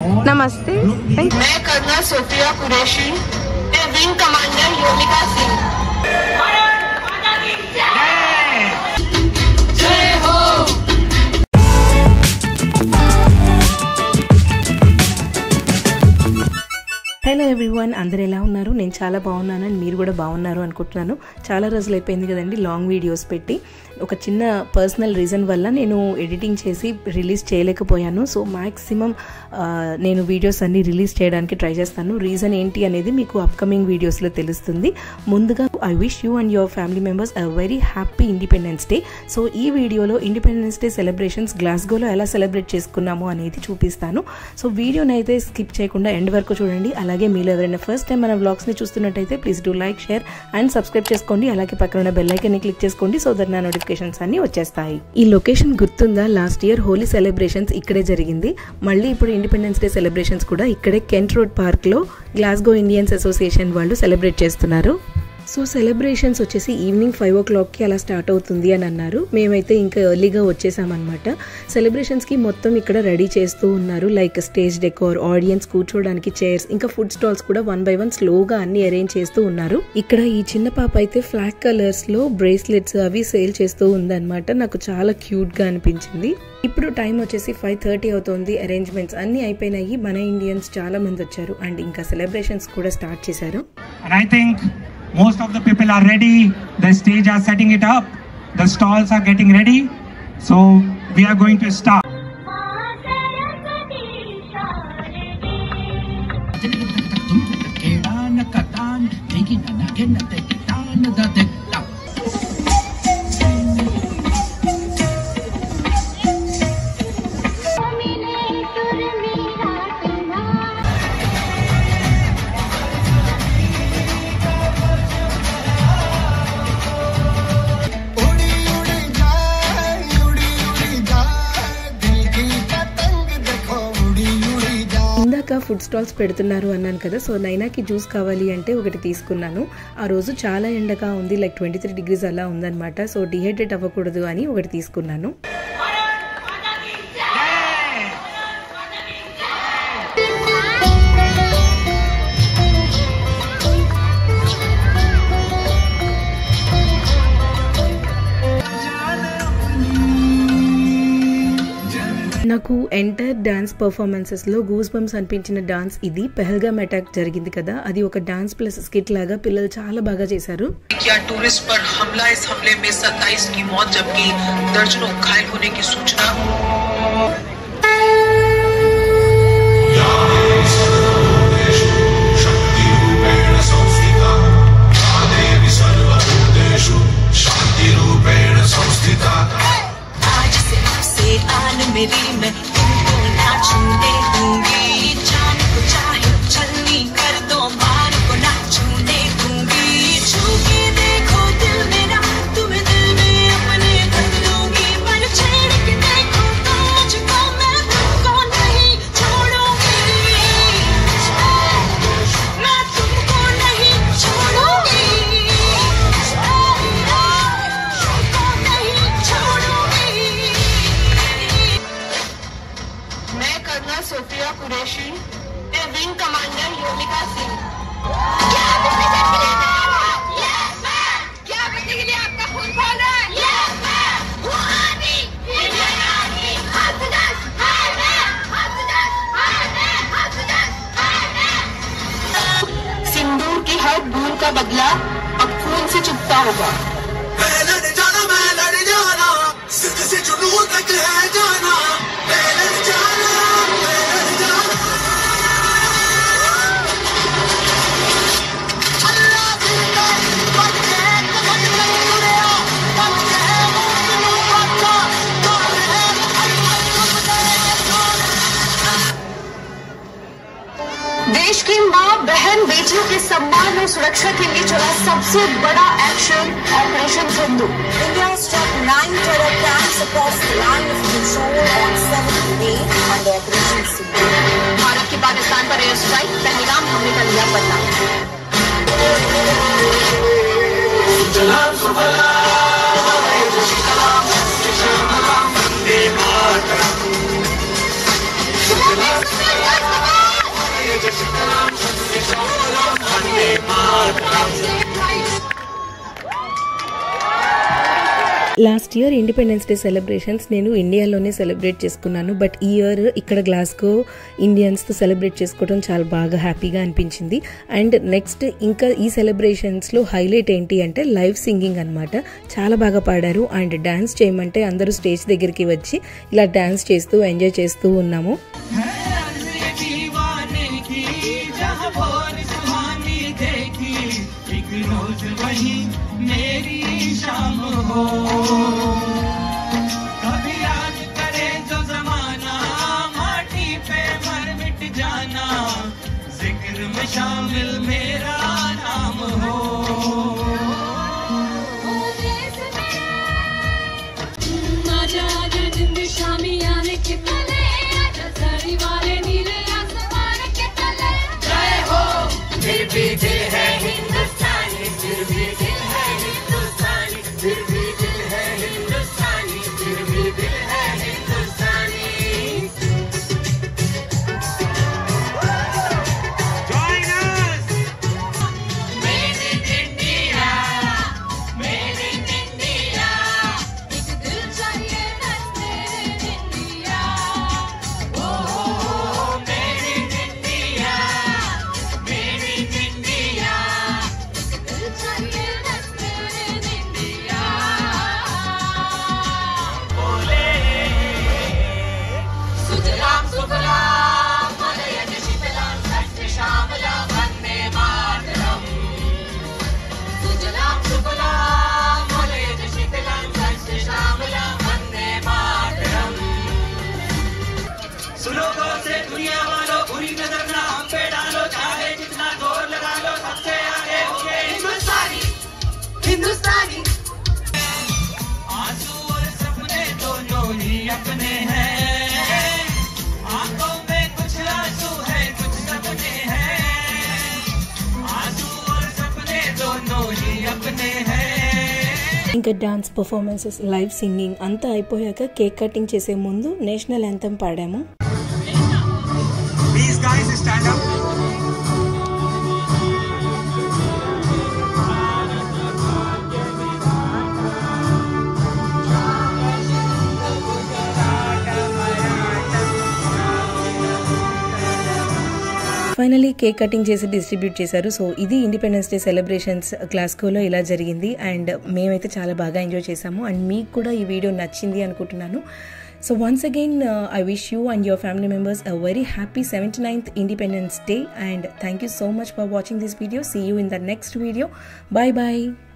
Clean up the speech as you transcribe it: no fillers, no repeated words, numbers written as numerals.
नमस्ते। मैं colonel Sofiya Qureshi, wing commander Vyomika Singh. जय हो। హలో ఎవ్రీవన్, అందరు ఎలా ఉన్నారు? నేను చాలా బాగున్నాను అండ్ మీరు కూడా బాగున్నారు అనుకుంటున్నాను. చాలా రోజులు అయిపోయింది కదండి లాంగ్ వీడియోస్ పెట్టి. ఒక చిన్న పర్సనల్ రీజన్ వల్ల నేను ఎడిటింగ్ చేసి రిలీజ్ చేయలేకపోయాను. సో మ్యాక్సిమం నేను వీడియోస్ అన్ని రిలీజ్ చేయడానికి ట్రై చేస్తాను. రీజన్ ఏంటి అనేది మీకు అప్కమింగ్ వీడియోస్లో తెలుస్తుంది. ముందుగా I wish you and your family members a very happy independence day. So ఈ వీడియోలో ఇండిపెండెన్స్ డే సెలబ్రేషన్స్ గ్లాస్గోలో ఎలా సెలబ్రేట్ చేసుకున్నాము అనేది చూపిస్తాను. సో వీడియోని అయితే స్కిప్ చేయకుండా ఎండ్ వరకు చూడండి. అలాగే మీలో ఎవరైనా ఫస్ట్ టైం మన వ్లాగ్స్ని చూస్తున్నట్టయితే please do like, share and subscribe చేసుకోండి. అలాగే పక్కన ఉన్న బెల్ ఐకాన్ని క్లిక్ చేసుకోండి సో దట్ నా నోటిఫికేషన్స్ అన్ని వచ్చేస్తాయి. ఈ లొకేషన్ గుర్తుందా? లాస్ట్ ఇయర్ హోలీ సెలబ్రేషన్స్ ఇక్కడే జరిగింది. మళ్ళీ ఇప్పుడు ఇండిపెండెన్స్ డే సెలబ్రేషన్స్ కూడా ఇక్కడే కెంట్ రోడ్ పార్క్లో గ్లాస్గో ఇండియన్స్ అసోసియేషన్ వాళ్ళు సెలబ్రేట్ చేస్తున్నారు. సో సెలబ్రేషన్స్ వచ్చేసి ఈవినింగ్ 5 o'clockకి అలా స్టార్ట్ అవుతుంది అని అన్నారు. మేమైతే ఇంకా ఎర్లీగా వచ్చేసామన్నమాట. సెలబ్రేషన్స్కి మొత్తం ఇక్కడ రెడీ చేస్తూ ఉన్నారు. లైక్ స్టేజ్ డెకోర్, ఆడియన్స్ కూర్చోడానికి చైర్స్, ఇంకా ఫుడ్ స్టాల్స్ కూడా 1 by 1 స్లోగా అన్ని అరేంజ్ చేస్తూ ఉన్నారు. ఇక్కడ ఈ చిన్న పాప అయితే ఫ్లాగ్ కలర్స్లో బ్రేస్లెట్స్ అవి సేల్ చేస్తూ ఉందన్నమాట. నాకు చాలా క్యూట్గా అనిపించింది. ఇప్పుడు టైం వచ్చేసి 5:30 అవుతుంది. అరేంజ్మెంట్స్ అన్ని అయిపోయినాయి. మన ఇండియన్స్ చాలా మంది వచ్చారు అండ్ ఇంకా సెలబ్రేషన్స్ కూడా స్టార్ట్ చేశారు. Most of the people are ready. The stage are setting it up. The stalls are getting ready. So we are going to start. Food stalls పెడుతున్నారు అన్నాను కదా. సో నైనాకి జ్యూస్ కావాలి అంటే ఒకటి తీసుకున్నాను. ఆ రోజు చాలా ఎండగా ఉంది, లైక్ 23 degrees అలా ఉందన్నమాట. సో డిహైడ్రేట్ అవ్వకూడదు అని ఒకటి తీసుకున్నాను. నాకు ఎంటైర్ డాన్స్ పర్ఫార్మెన్సెస్లో గూస్ బంప్స్ అనిపించిన డాన్స్ ఇది. పెహల్గామ్ అటాక్ జరిగింది కదా, అది ఒక డాన్స్ ప్లస్ స్కిట్ లాగా పిల్లలు చాలా బాగా చేశారు. टूरिस्ट पर हमला, इस हमले में 27 की मौत जबकि दर्जनों घायल होने की सूचना। मेरी मैं तुमको ना छूने दूंगी, जान को चाहे छलनी कर दो, मान को ना छूने दूंगी। छू के देखो दिल मेरा, तुम्हें दिल में अपने रख लूंगी। पर छेड़ के देखो तो मुझको, मैं तुमको नहीं छोड़ूंगी, मैं तुमको नहीं छोड़ूंगी, तुमको नहीं छोड़ूंगी। मैं colonel Sofiya Qureshi, wing commander Vyomika Singh. क्या बच्चे के लिए आपका खून खोल रहा है? Yes, ma'am. वो आदि, इंडियन आर्मी, हाथ दस, हाय मैम, हाथ दस, हाय मैम, हाथ दस, हाय मैम। सिंदूर की हर बूंद का बदला अब खून से चुकता होगा। मैं लड़ जाना, सिद्ध से जुनून तक है जाना। मैं लड़ जाना। देश की मां, बहन, बेटियों के सम्मान और सुरक्षा के लिए चला सबसे बड़ा action operation Sindhu. India struck 9 terror camps across the line of control on 7th May under Operation Sindhu. Bharat की पाकिस्तान पर एयर स्ट्राइक, पहलगाम हमले का लिया बदला। Last year independence Day celebrations నేను ఇండియాలోనే సెలబ్రేట్ చేసుకున్నాను. బట్ ఈ ఇయర్ ఇక్కడ గ్లాస్గో ఇండియన్స్తో సెలబ్రేట్ చేసుకోవడం చాలా బాగా హ్యాపీగా అనిపించింది. అండ్ నెక్స్ట్ ఇంకా ఈ సెలబ్రేషన్స్లో హైలైట్ ఏంటి అంటే లైవ్ సింగింగ్ అనమాట. చాలా బాగా పాడారు. అండ్ డ్యాన్స్ చేయమంటే అందరూ స్టేజ్ దగ్గరికి వచ్చి ఇలా డ్యాన్స్ చేస్తూ ఎంజాయ్ చేస్తూ ఉన్నాము. कभी याद करे जो जमाना माटी पे मर मिट जाना जिक्र में शामिल मेरा नाम हो आजा आजा जिंद शामी आने के तले आजा साड़ी वाले नीले आसमान के तले जय हो फिर भी दिल है हिंदुस्तानी फिर भी दिल है हिंदुस्तानी फिर भी दिल है हिंदुस्तानी फिर भी दिल है हिंदुस्तानी Join us Made in India Made in India एक दिल चाहिए Made in India Oh Made in India Made in India एक दिल चाहिए दुनिया वालों बुरी नजर ना हम पे डालो चाहे जितना जोर लगा लो सबसे आगे होंगे हिंदुस्तानी हिंदुस्तानी आंसू और सपने दोनों ही अपने हैं आंखों में कुछ आंसू है कुछ सपने हैं आंसू और सपने दोनों ही अपने हैं. ఇంకా డాన్స్ పర్ఫార్మెన్సెస్ లైవ్ సింగింగ్ అంతా అయిపోయాక కేక్ కటింగ్ చేసే ముందు నేషనల్ యాంథమ్ పాడాము. Please guys stand up. Finally cake cutting చేసి డిస్ట్రిబ్యూట్ చేశారు. సో ఇది ఇండిపెండెన్స్ డే సెలబ్రేషన్స్ గ్లాస్గోలో ఇలా జరిగింది. అండ్ మేమైతే చాలా బాగా ఎంజాయ్ చేసాము. అండ్ మీకు కూడా ఈ వీడియో నచ్చింది అనుకుంటున్నాను. So once again, I wish you and your family members a very happy 79th Independence Day, and thank you so much for watching this video. See you in the next video. Bye bye.